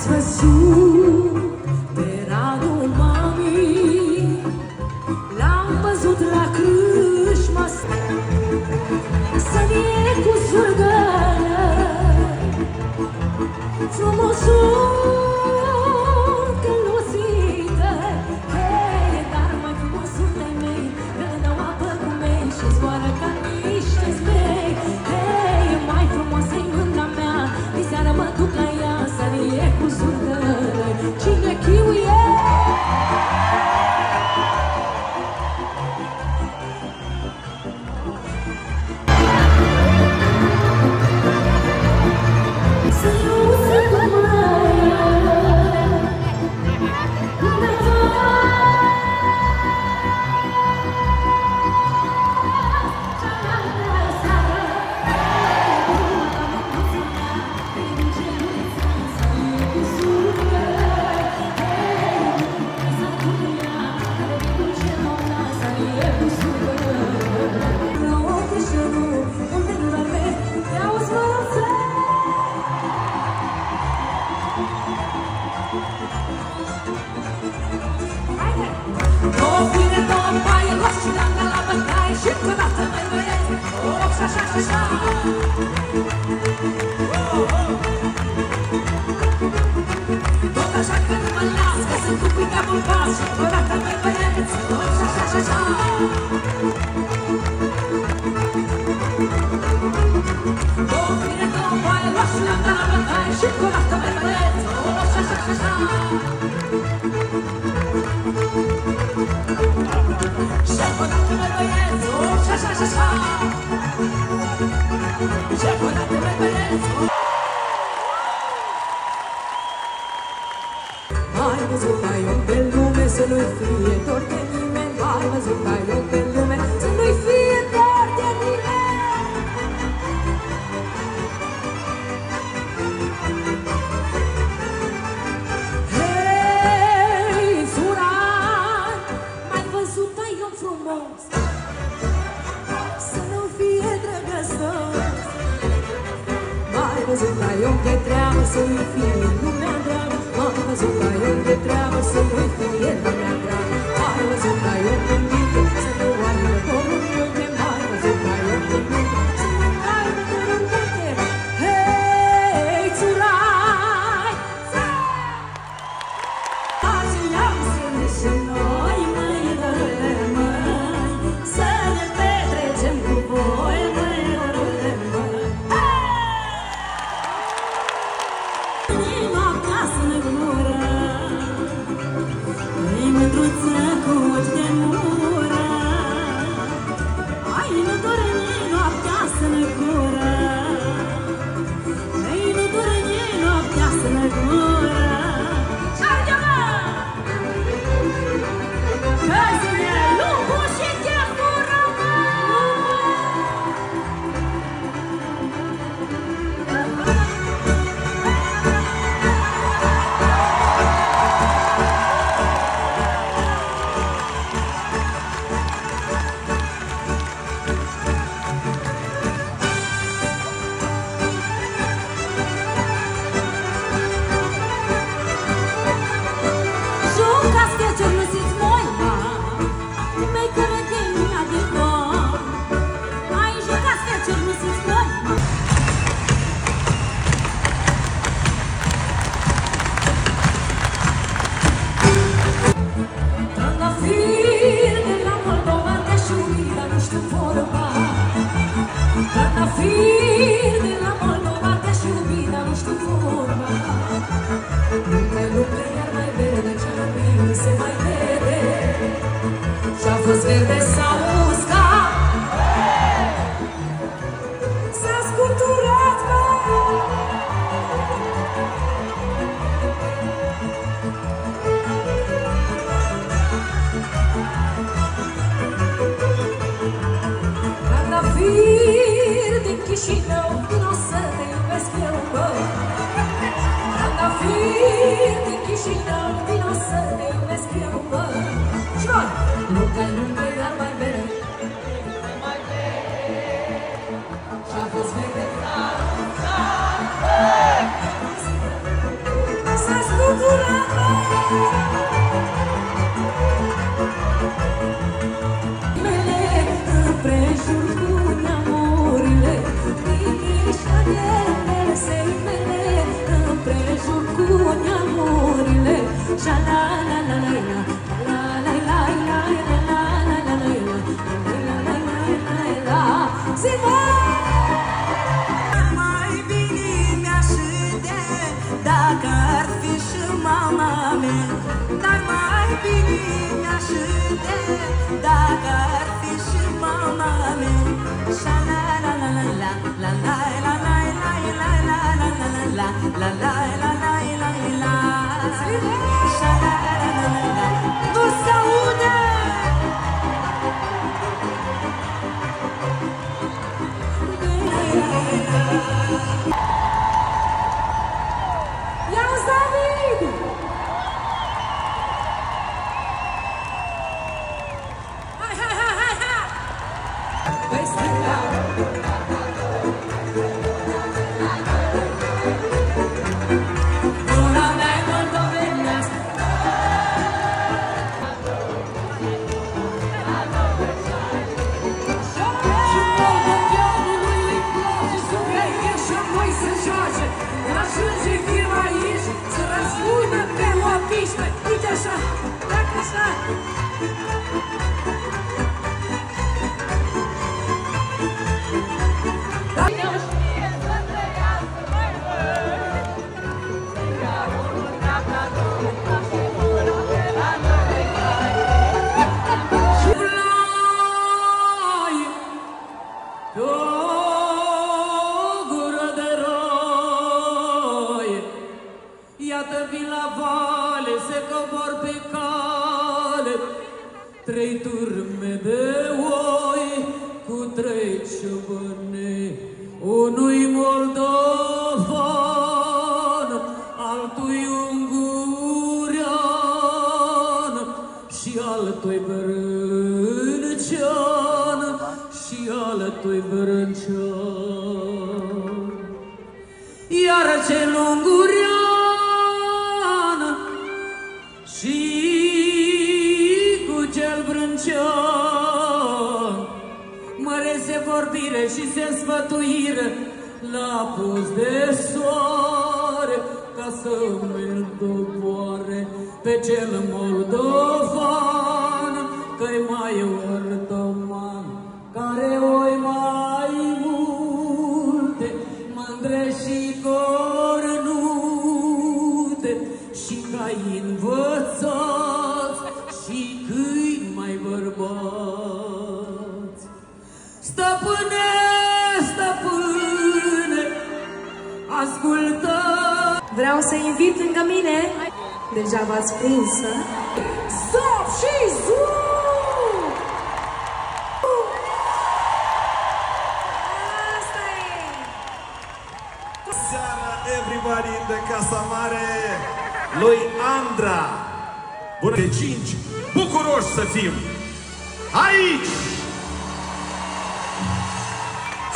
văzut pe radul mamii, l-am văzut la crâșma sărie cu zurgălă, frumosul călăuzită, hei, dar mai frumosul de mei, când dau apă cu mei și zboară ca niște zmei, hei, mai frumoasă-i mândra mea, diseară mă duc la ea, sărie cu zurgălă, cine chiuie? Tot așa că nu mă las, că sunt cu picapul pas și odată mai băieți, așa. Două fire, două boaie, luați și la bătaie și odată mai băieți, așa. Și odată mai băieți, așa. Și odată mai băieți. Ai văzut ai om pe lume, să nu-i fie dor de nimeni. Ai văzut ai om pe lume, să nu-i fie dor de nimeni. Hei, Suran, ai văzut ai om frumos, să nu fie drăgăstos. Ai văzut ai om de treabă, să nu-i fie lumea dragă. Ai văzut ai om de treabă, să nu-i fie lumea dragă. Ai văzut ai om de minte, să nu aibă dorul multe. Ai văzut ai om de minte, să nu aibă dorul multe. Hei, țurai, azi i-am strâns și noi, măi, dorule, măi, să ne petrecem cu voi, măi, dorule, măi. Noaptea să ne gură, ei mândruță cu ochi de mură, ai nu dormi noaptea să ne gură, ei nu dormi noaptea să ne gură. Arde-mă! Căzine, lupul și chefură, mă! Jucați că ce nu siți moi, ma, mei cărătenia de voi. Ai jucați că ce nu siți moi, ma. Trandafir de la Moldova te-aș iubi, dar nu știu vorba. Trandafir de la Moldova te-aș iubi, dar nu știu vorba. Lume iar mai verde, ce-a se mai vede, și-a fost verde sau uscat, s-a scurturat, mă. Trandafir din Chișinău, vino să te iubesc eu, bă. Trandafir din Chișinău, vino să te iubesc eu, bă. Și voi, Luca-i lume, iar mai vede, și-a fost verde, s-a dacă ar fi și mama mea. Sha-la-la-la-la-la, la-la-la-la-la-la-la-la-la-la-la, la-la-la-la-la-la-la. Sha-la-la-la-la-la, nu se aude! Ia-uzi, David! Hai, hai, hai, hai, hai! Păi stânga! Una mea moldovenească. Și moldoveanului îi place să plece și apoi să joace. Ajunge firma aici să răspună pe o pișcă. Uite așa, dacă așa. Iată vin la vale, se cobor pe cale, 3 turme de oi cu 3 ciobăne, unui moldovan, altui ungurean și altui brâncean și altui brâncean. Iar cel ungurean și cu cel brâncean mărese vorbire și se sfătuiră la pus de soare ca să-mi doboare pe cel moldovan, că-i mai ortoman, care oi mai multe, mândre și cornute și cai învățați și câini mai bărbați. Stăpâne, stăpâne, ascultă! Vreau să invit lângă mine, deja v-ați prins, Stop și zoom! asta e! Seara, everybody de Casa Mare, lui Andra. Bună de 5, bucuroși să fim aici!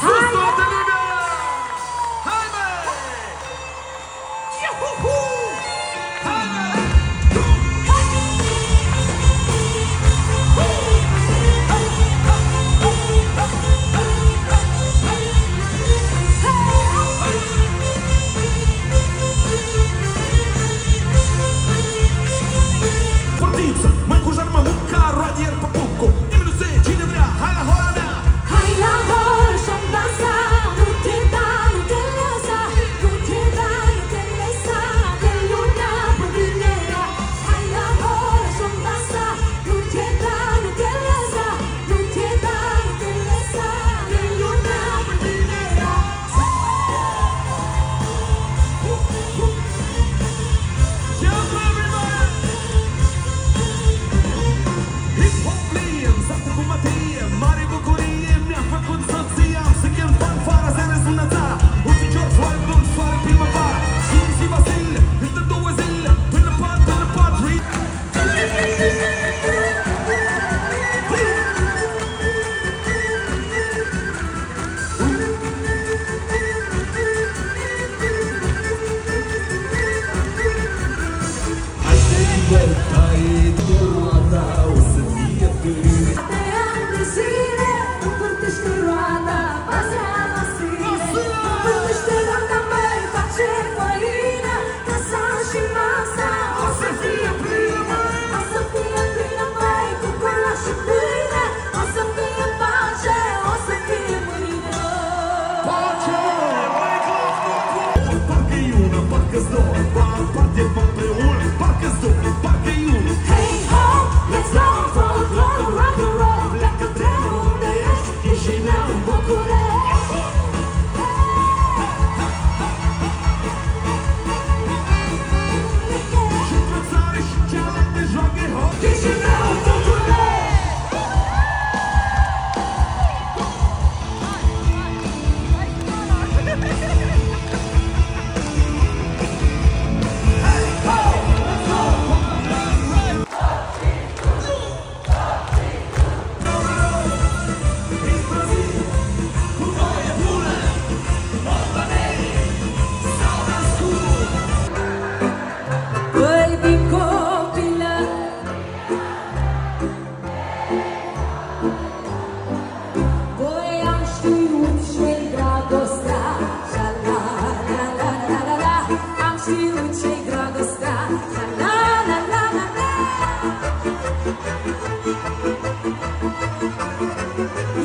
Sus toată lumea! Hai, măi! Iuhuhu! Hai, măi! Fortiță, mai cu jarmă, mânca, roadier, păpucu. Nimeni nu se cine vrea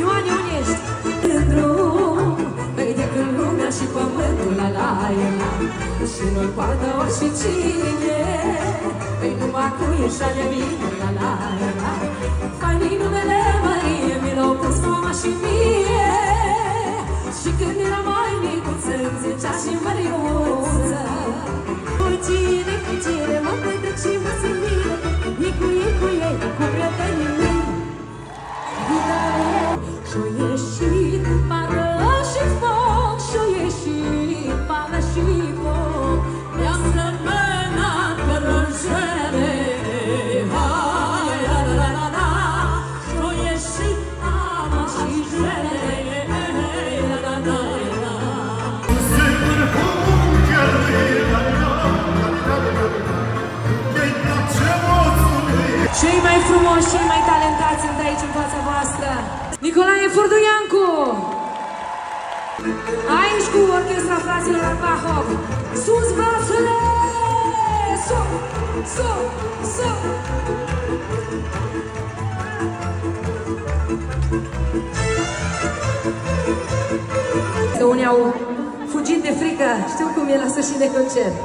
Ioane, unde ești? În drum, vede când lumea și pământul la laia. Și nu-i poartă oricine, păi numai cu ieșa de mine la laia. Fain numele Marie, mi l-au pus mama și mie. Și când era mai micuță, îmi zicea și Măriuță. Cu cine mă petrec și mă simt bine, nicuie cu ei, cu prietenii mei. Și-o ieșit pară și foc, și-o ieșit pară și foc. Mi-am semănat cărăjele, hai, la la la la. Și-o ieșit ama și jele, la la la la. Cei mai frumoși, cei mai talentați sunt aici în fața voastră. Nicolae Furduiancu. Aici cu orchestra fraților Albahov. Sus brațele! Sus! Sus! Sus! Că unii au fugit de frică. Știu cum e la sfârșit de concert.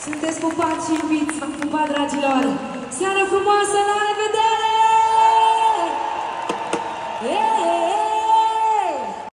Sunteți pupați și iubiți, v-am pupat, dragilor! Seară frumoasă la